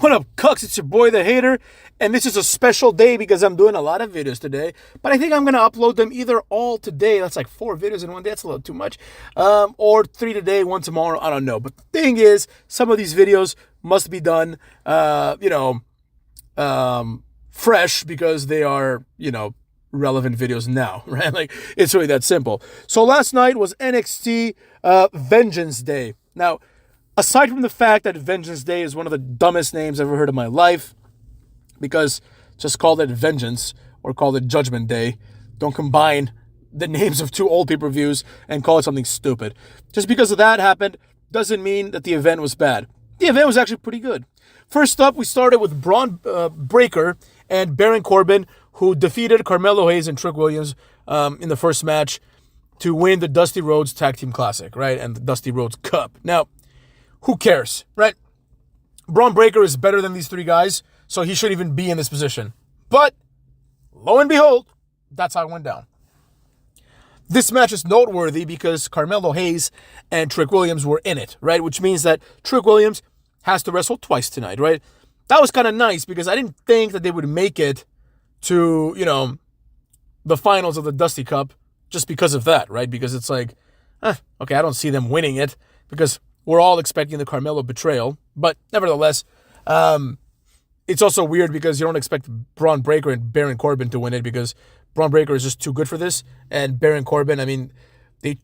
What up, cucks? It's your boy, The Hater, and this is a special day because I'm doing a lot of videos today, but I think I'm going to upload them either all today, that's like 4 videos in one day, that's a little too much, or 3 today, 1 tomorrow, I don't know. But the thing is, some of these videos must be done, fresh because they are, relevant videos now, right? Like, it's really that simple. So last night was NXT Vengeance Day. Now, aside from the fact that Vengeance Day is one of the dumbest names I've ever heard in my life, because just call it Vengeance or call it Judgment Day. Don't combine the names of 2 old pay-per-views and call it something stupid. Just because of that happened doesn't mean that the event was bad. The event was actually pretty good. First up, we started with Braun Breaker and Baron Corbin, who defeated Carmelo Hayes and Trick Williams in the first match to win the Dusty Rhodes Tag Team Classic, right? And the Dusty Rhodes Cup. Now, who cares, right? Braun Breaker is better than these 3 guys, so he shouldn't even be in this position. But, lo and behold, that's how it went down. This match is noteworthy because Carmelo Hayes and Trick Williams were in it, right? Which means that Trick Williams has to wrestle twice tonight, right? That was kind of nice because I didn't think that they would make it to, the finals of the Dusty Cup just because of that, right? Because it's like, okay, I don't see them winning it because we're all expecting the Carmelo betrayal. But nevertheless, it's also weird because you don't expect Braun Breaker and Baron Corbin to win it because Braun Breaker is just too good for this. And Baron Corbin, I mean, I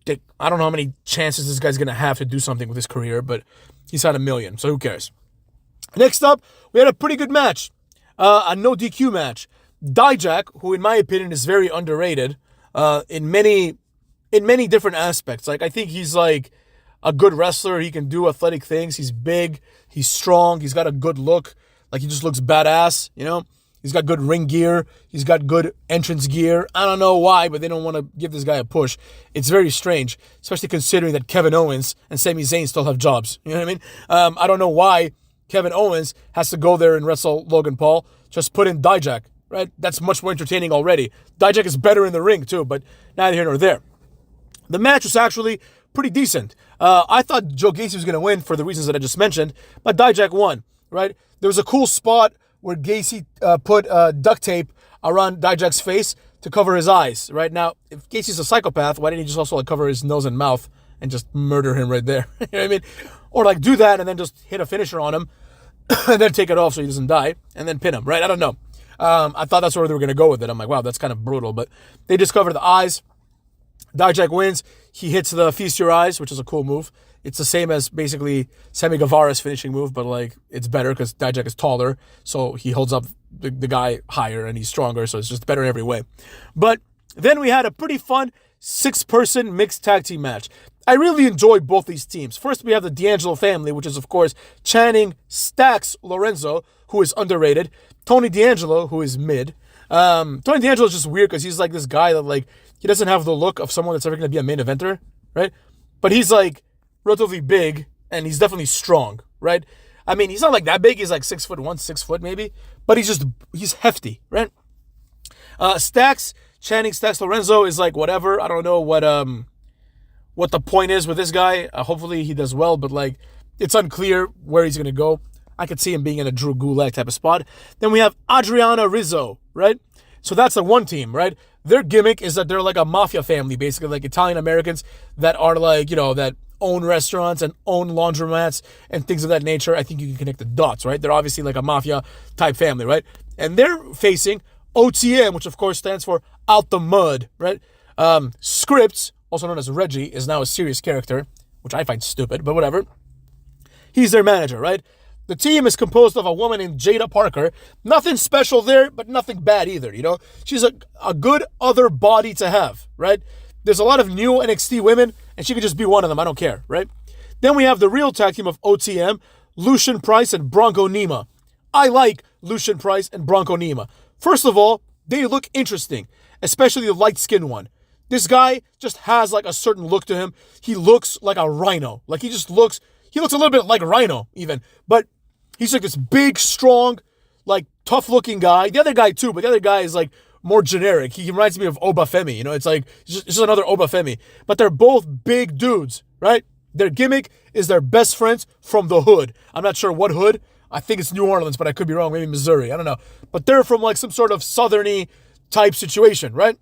don't know how many chances this guy's going to have to do something with his career, but he's had a million, so who cares? Next up, we had a pretty good match, a no DQ match. Dijak, who in my opinion is very underrated in many different aspects. Like, I think he's like a good wrestler. He can do athletic things. He's big. He's strong. He's got a good look. Like, he just looks badass, He's got good ring gear. He's got good entrance gear. I don't know why, but they don't want to give this guy a push. It's very strange, especially considering that Kevin Owens and Sami Zayn still have jobs. You know what I mean? I don't know why Kevin Owens has to go there and wrestle Logan Paul. Just put in Dijak, right? That's much more entertaining already. Dijak is better in the ring, too, but neither here nor there. The match was actually pretty decent. I thought Joe Gacy was going to win for the reasons that I just mentioned, but Dijak won, right? There was a cool spot where Gacy put duct tape around Dijak's face to cover his eyes, right? Now, if Gacy's a psychopath, why didn't he just also cover his nose and mouth and just murder him right there? You know what I mean? Or do that and then just hit a finisher on him and then take it off so he doesn't die and then pin him, right? I don't know. I thought that's where they were going to go with it. I'm like, wow, that's kind of brutal. But they just covered the eyes. Dijak wins. He hits the Feast Your Eyes, which is a cool move. It's the same as basically Sammy Guevara's finishing move, but it's better because Dijak is taller, so he holds up the guy higher and he's stronger, so it's just better in every way. But then we had a pretty fun 6-person mixed tag team match. I really enjoyed both these teams. First, we have the D'Angelo family, which is, of course, Channing Stacks Lorenzo, who is underrated, Tony D'Angelo, who is mid. Tony D'Angelo is just weird because he's like this guy that, he doesn't have the look of someone that's ever going to be a main eventer, right? But he's, relatively big, and he's definitely strong, right? I mean, he's not that big. He's 6'1", 6 foot maybe, but he's hefty, right? Channing Stacks Lorenzo is whatever. I don't know what the point is with this guy. Hopefully he does well, but it's unclear where he's gonna go. I could see him being in a Drew Gulak type of spot. Then we have Adriana Rizzo, right? So that's the one team, right? Their gimmick is that they're a mafia family, basically, Italian Americans that are that own restaurants and own laundromats and things of that nature. I think you can connect the dots, right? They're obviously a mafia type family, right? And they're facing OTM, which of course stands for Out the Mud, right? Scripps, also known as Reggie, is now a serious character, which I find stupid, but whatever. He's their manager, right? The team is composed of a woman named Jada Parker. Nothing special there, but nothing bad either, She's a good other body to have, right? There's a lot of new NXT women, and she could just be one of them. I don't care, right? Then we have the real tag team of OTM, Lucian Price and Bronco Nima. I like Lucian Price and Bronco Nima. First of all, they look interesting, especially the light-skinned one. This guy just has a certain look to him. He looks like a rhino. He looks a little bit like Rhino even, but he's this big, strong, tough-looking guy. The other guy too, but the other guy is more generic. He reminds me of Obafemi. It's just another Obafemi. But they're both big dudes, right? Their gimmick is they're best friends from the hood. I'm not sure what hood. I think it's New Orleans, but I could be wrong. Maybe Missouri. I don't know. But they're from like some sort of southerny type situation, right?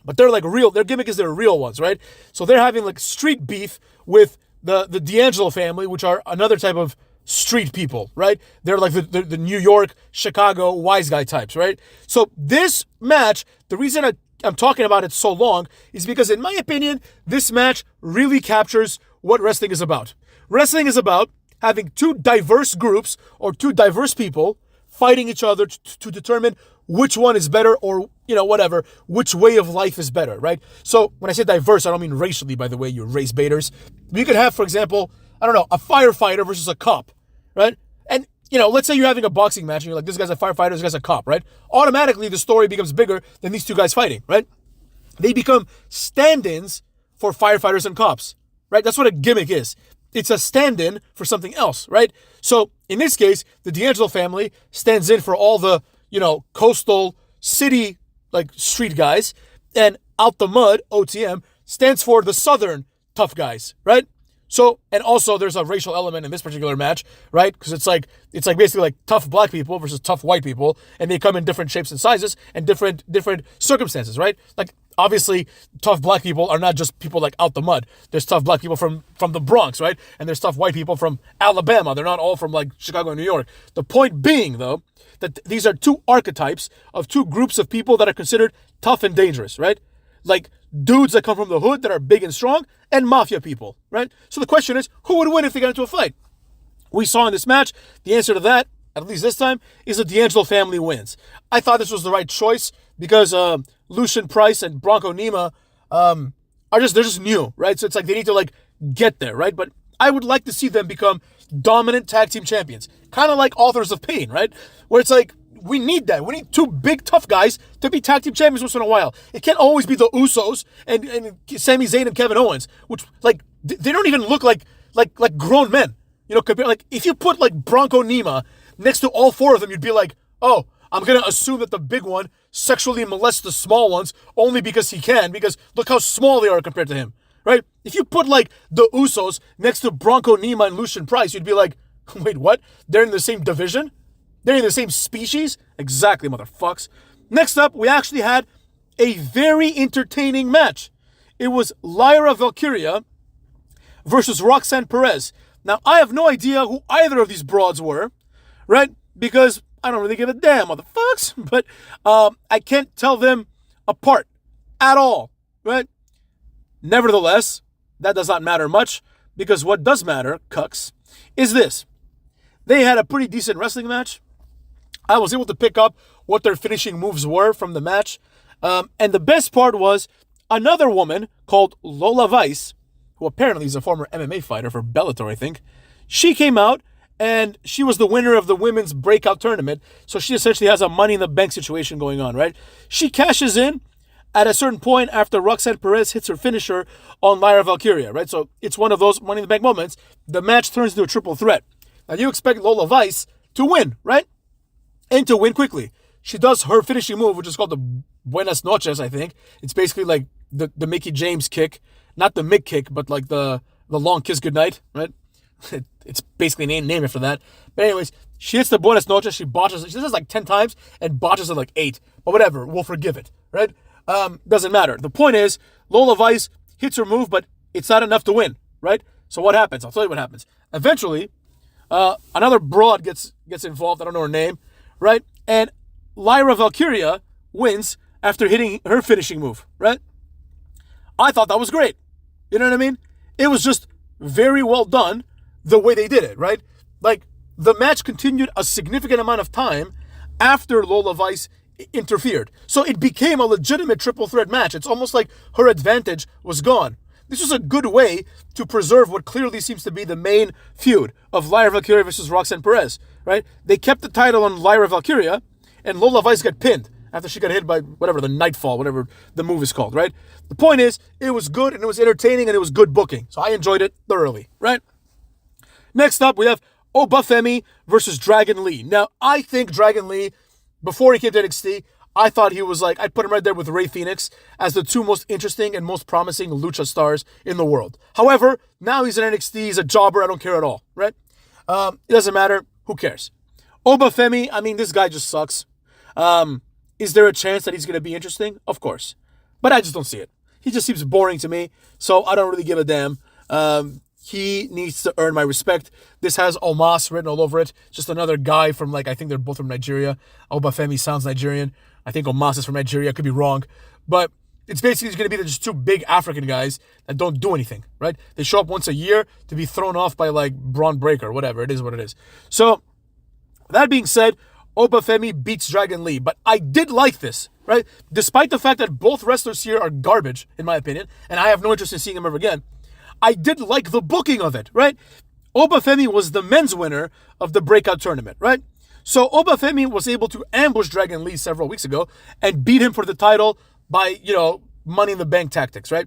But they're like real. Their gimmick is they're real ones, right? So they're having like street beef with the D'Angelo family, which are another type of street people, right? They're like the New York, Chicago wise guy types, right? So this match, the reason I'm talking about it so long is because, in my opinion, this match really captures what wrestling is about. Wrestling is about having two diverse groups or two diverse people fighting each other to determine which one is better, or, whatever, which way of life is better, right? So when I say diverse, I don't mean racially, by the way, you race baiters. You could have, for example, I don't know, a firefighter versus a cop, right? And, let's say you're having a boxing match and you're like, this guy's a firefighter, this guy's a cop, right? Automatically, the story becomes bigger than these two guys fighting, right? They become stand-ins for firefighters and cops, right? That's what a gimmick is. It's a stand-in for something else, right? So in this case, the D'Angelo family stands in for all the, coastal city, like street guys, and Out the Mud, OTM, stands for the southern tough guys, right? So, and also there's a racial element in this particular match, right? Because it's like basically like tough black people versus tough white people, and they come in different shapes and sizes and different circumstances, right? Like, obviously, tough black people are not just people like Out the Mud. There's tough black people from the Bronx, right? And there's tough white people from Alabama. They're not all from like Chicago and New York. The point being, though, that these are two archetypes of two groups of people that are considered tough and dangerous, right? Like dudes that come from the hood that are big and strong, and mafia people, right? So the question is, who would win if they got into a fight? We saw in this match, the answer to that, at least this time, is the D'Angelo family wins. I thought this was the right choice because Lucian Price and Bronco Nima they're just new, right? So it's like they need to like get there, right? But I would like to see them become dominant tag team champions. Kind of like Authors of Pain, right? Where it's like, we need that. We need two big tough guys to be tag team champions once in a while. It can't always be the Usos and Sami Zayn and Kevin Owens, which like they don't even look like grown men. Compared, like if you put like Bronco Nima next to all four of them, you'd be like, oh, I'm gonna assume that the big one sexually molests the small ones only because he can, because look how small they are compared to him, right? If you put like the Usos next to Bronco Nima and Lucian Price, you'd be like, wait, what? They're in the same division? They're in the same species? Exactly, motherfucks. Next up, we actually had a very entertaining match. It was Lyra Valkyrie versus Roxanne Perez. Now, I have no idea who either of these broads were, right? Because I don't really give a damn, motherfucks. But I can't tell them apart at all, right? Nevertheless, that does not matter much, because what does matter, cucks, is this. They had a pretty decent wrestling match. I was able to pick up what their finishing moves were from the match. And the best part was another woman called Lola Vice, who apparently is a former MMA fighter for Bellator, I think. She came out and she was the winner of the women's breakout tournament. So she essentially has a Money in the Bank situation going on, right? She cashes in at a certain point after Roxanne Perez hits her finisher on Lyra Valkyrie, right? So it's one of those Money in the Bank moments. The match turns into a triple threat. Now you expect Lola Vice to win, right? And to win quickly. She does her finishing move, which is called the Buenas Noches, I think. It's basically like the Mickey James kick. Not the Mick kick, but like the long kiss goodnight, right? It's basically named after that. But anyways, she hits the Buenas Noches. She botches it. She does this like 10 times and botches it like 8. But whatever, we'll forgive it, right? Doesn't matter. The point is, Lola Vice hits her move, but it's not enough to win, right? So what happens? I'll tell you what happens. Eventually, another broad gets involved. I don't know her name, right? And Lyra Valkyrie wins after hitting her finishing move, right? I thought that was great. You know what I mean? It was just very well done the way they did it, right? Like, the match continued a significant amount of time after Lola Vice interfered. So it became a legitimate triple threat match. It's almost like her advantage was gone. This was a good way to preserve what clearly seems to be the main feud of Lyra Valkyrie versus Roxanne Perez, right? They kept the title on Lyra Valkyrie, and Lola Vice got pinned after she got hit by whatever, the Nightfall, whatever the move is called, right? The point is, it was good, and it was entertaining, and it was good booking. So I enjoyed it thoroughly, right? Next up, we have Obafemi versus Dragon Lee. Now, I think Dragon Lee, before he came to NXT, I thought he was like, I'd put him right there with Rey Fenix as the two most interesting and most promising lucha stars in the world. However, now he's in NXT, he's a jobber, I don't care at all, right? It doesn't matter. Who cares? Obafemi, I mean, this guy just sucks. Is there a chance that he's going to be interesting? Of course. But I just don't see it. He just seems boring to me, so I don't really give a damn. He needs to earn my respect. This has Omas written all over it. Just another guy from, I think they're both from Nigeria. Obafemi sounds Nigerian. I think Omas is from Nigeria. I could be wrong. But it's basically going to be just two big African guys that don't do anything, right? They show up once a year to be thrown off by, Braun Breaker, whatever. It is what it is. So, that being said, Obafemi beats Dragon Lee. But I did like this, right? Despite the fact that both wrestlers here are garbage, in my opinion, and I have no interest in seeing them ever again, I did like the booking of it, right? Obafemi was the men's winner of the breakout tournament, right? So Obafemi was able to ambush Dragon Lee several weeks ago and beat him for the title by, Money in the Bank tactics, right?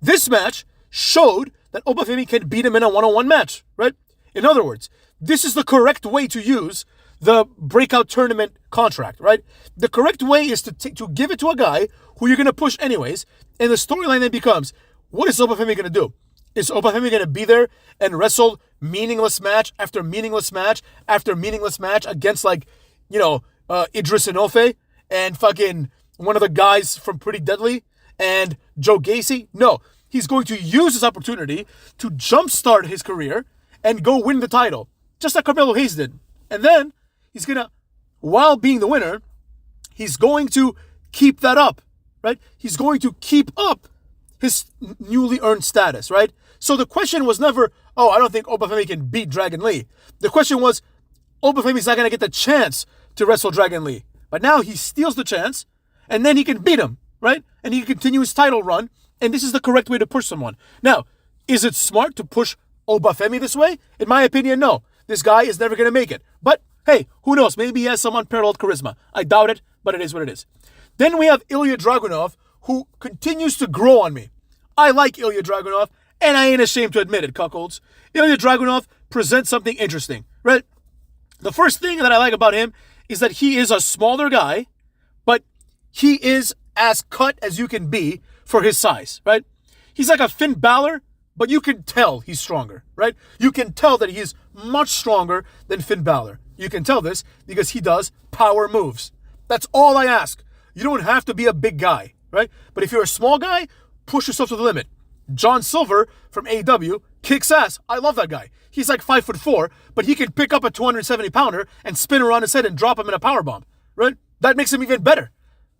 This match showed that Obafemi can beat him in a one-on-one match, right? In other words, this is the correct way to use the breakout tournament contract, right? The correct way is to give it to a guy who you're going to push anyways, and the storyline then becomes, what is Obafemi going to do? Is Obafemi going to be there and wrestle meaningless match after meaningless match after meaningless match against Idris Inofe and fucking one of the guys from Pretty Deadly and Joe Gacy? No, he's going to use this opportunity to jumpstart his career and go win the title, just like Carmelo Hayes did. And then he's going to, while being the winner, he's going to keep that up, right? He's going to keep up his newly earned status, right? So the question was never, I don't think Obafemi can beat Dragon Lee. The question was, Obafemi's not going to get the chance to wrestle Dragon Lee. But now he steals the chance, and then he can beat him, right? And he can continue his title run, and this is the correct way to push someone. Now, is it smart to push Obafemi this way? In my opinion, no. This guy is never going to make it. But, hey, who knows? Maybe he has some unparalleled charisma. I doubt it, but it is what it is. Then we have Ilya Dragunov, who continues to grow on me. I like Ilya Dragunov, and I ain't ashamed to admit it, cuckolds. Ilya Dragunov presents something interesting, right? The first thing that I like about him is that he is a smaller guy, but he is as cut as you can be for his size, right? He's like a Finn Balor, but you can tell he's stronger, right? You can tell that he is much stronger than Finn Balor. You can tell this because he does power moves. That's all I ask. You don't have to be a big guy, right? But if you're a small guy, push yourself to the limit. John Silver from AEW kicks ass. I love that guy. He's like 5'4", but he can pick up a 270-pounder and spin around his head and drop him in a powerbomb, right? That makes him even better.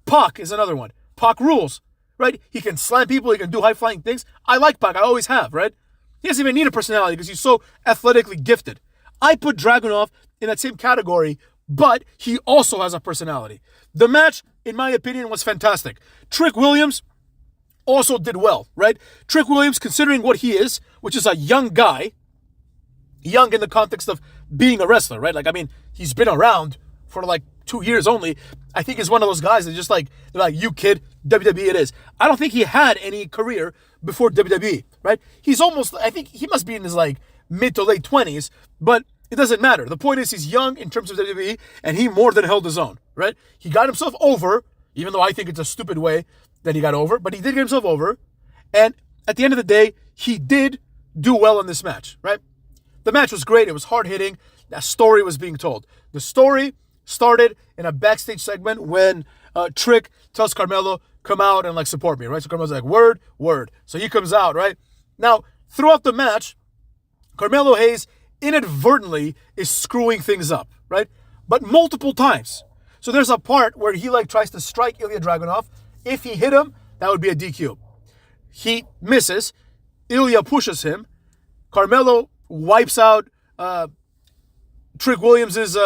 Pac is another one. Pac rules, right? He can slam people. He can do high-flying things. I like Pac. I always have, right? He doesn't even need a personality because he's so athletically gifted. I put Dragunov in that same category, but he also has a personality. The match, in my opinion, was fantastic. Trick Williams also did well, right? Trick Williams, considering what he is, which is a young guy, young in the context of being a wrestler, right? He's been around for 2 years only. I think he's one of those guys that just they're like, you kid, WWE it is. I don't think he had any career before WWE, right? He's almost, I think he must be in his mid to late 20s, but it doesn't matter. The point is he's young in terms of WWE, and he more than held his own, right? He got himself over, even though I think it's a stupid way that he got over, but he did get himself over. And at the end of the day, he did do well in this match, right? The match was great. It was hard-hitting. A story was being told. The story started in a backstage segment when Trick tells Carmelo, come out and support me, right? So Carmelo's like, word, word. So he comes out, right? Now, throughout the match, Carmelo Hayes inadvertently is screwing things up, right? But multiple times. So there's a part where he tries to strike Ilya Dragunov. If he hit him, that would be a DQ. He misses. Ilya pushes him. Carmelo wipes out Trick Williams's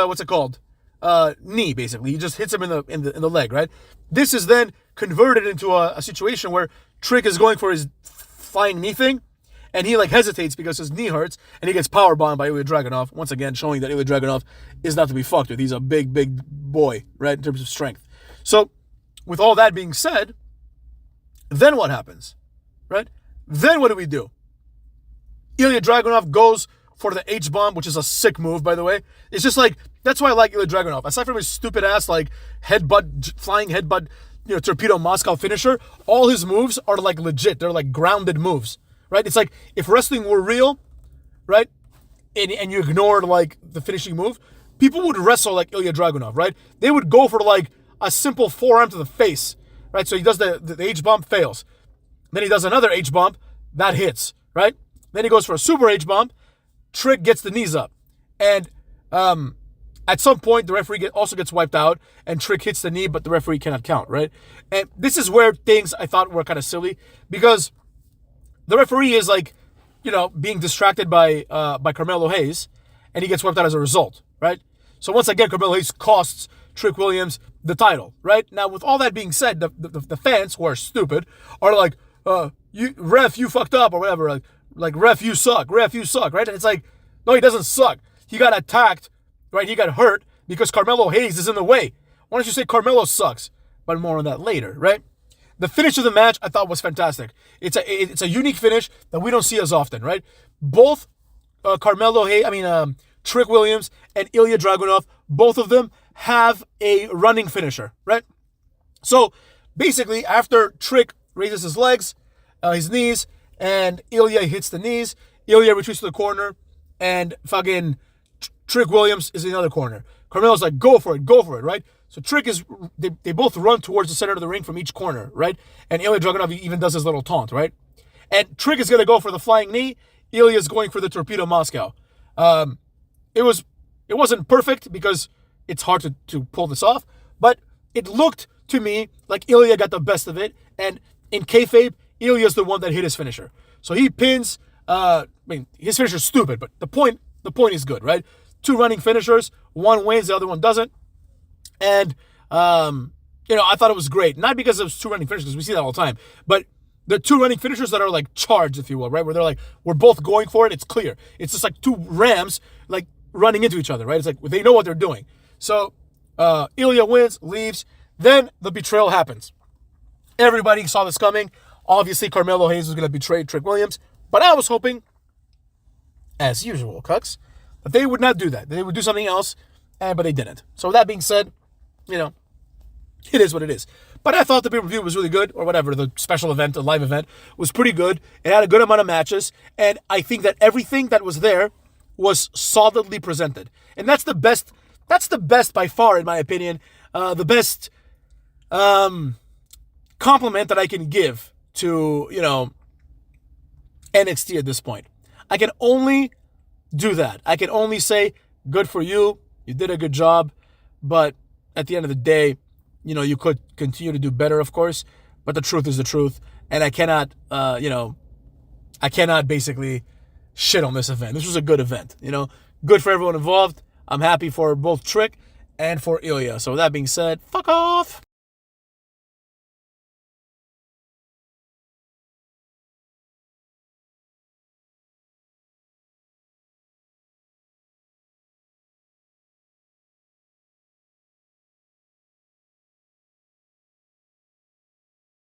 knee, basically. He just hits him in the leg, right? This is then converted into a situation where Trick is going for his flying knee thing, and he hesitates because his knee hurts, and he gets powerbombed by Ilya Dragunov, once again showing that Ilya Dragunov is not to be fucked with. He's a big, big boy, right, in terms of strength. So, with all that being said, then what happens, right? Then what do we do? Ilya Dragunov goes for the H-bomb, which is a sick move, by the way. It's just that's why I like Ilya Dragunov. Aside from his stupid ass, headbutt, flying headbutt, torpedo Moscow finisher, all his moves are legit. They're grounded moves, right? It's if wrestling were real, right? and you ignored like the finishing move, people would wrestle like Ilya Dragunov, right? They would go for like a simple forearm to the face, right? So he does the H-bomb, fails. Then he does another H-bomb, that hits, right? Then he goes for a super H-bomb, Trick gets the knees up. And at some point, the referee also gets wiped out, and Trick hits the knee, but the referee cannot count, right? And this is where things I thought were kind of silly, because the referee is like, being distracted by Carmelo Hayes, and he gets wiped out as a result, right? So once again, Carmelo Hayes costs Trick Williams the title, right? Now, with all that being said, the fans, who are stupid, are like, you fucked up, or whatever, like ref, you suck, right? And it's like, no, he doesn't suck. He got attacked, right? He got hurt because Carmelo Hayes is in the way. Why don't you say Carmelo sucks? But more on that later, right? The finish of the match I thought was fantastic. It's a unique finish that we don't see as often, right? Both Trick Williams and Ilya Dragunov, both of them have a running finisher, right? So basically, after Trick raises his legs, his knees, and Ilya hits the knees, Ilya retreats to the corner, and fucking Trick Williams is in the other corner. Carmelo's like, go for it, right? So Trick they both run towards the center of the ring from each corner, right? And Ilya Dragunov even does his little taunt, right? And Trick is going to go for the flying knee. Ilya's going for the Torpedo Moscow. It wasn't perfect because it's hard to pull this off, but it looked to me like Ilya got the best of it. And in kayfabe, Ilya's the one that hit his finisher. So he pins, his finisher's stupid, but the point is good, right? Two running finishers, one wins, the other one doesn't. And, I thought it was great. Not because it was two running finishers, because we see that all the time, but the two running finishers that are like charged, if you will, right? Where they're like, we're both going for it. It's clear. It's just like two rams, like running into each other, right? It's like they know what they're doing. So Ilya wins, leaves. Then the betrayal happens. Everybody saw this coming. Obviously, Carmelo Hayes was going to betray Trick Williams. But I was hoping, as usual, Cucks, that they would not do that. They would do something else, but they didn't. So with that being said, it is what it is. But I thought the pay-per-view was really good, or whatever, the special event, the live event, was pretty good. It had a good amount of matches, and I think that everything that was there was solidly presented. And that's the best by far, in my opinion, the best compliment that I can give to, NXT at this point. I can only do that. I can only say, good for you. You did a good job. But at the end of the day, you could continue to do better, of course. But the truth is the truth. And I cannot, basically shit on this event. This was a good event, Good for everyone involved. I'm happy for both Trick and for Ilya. So with that being said, fuck off.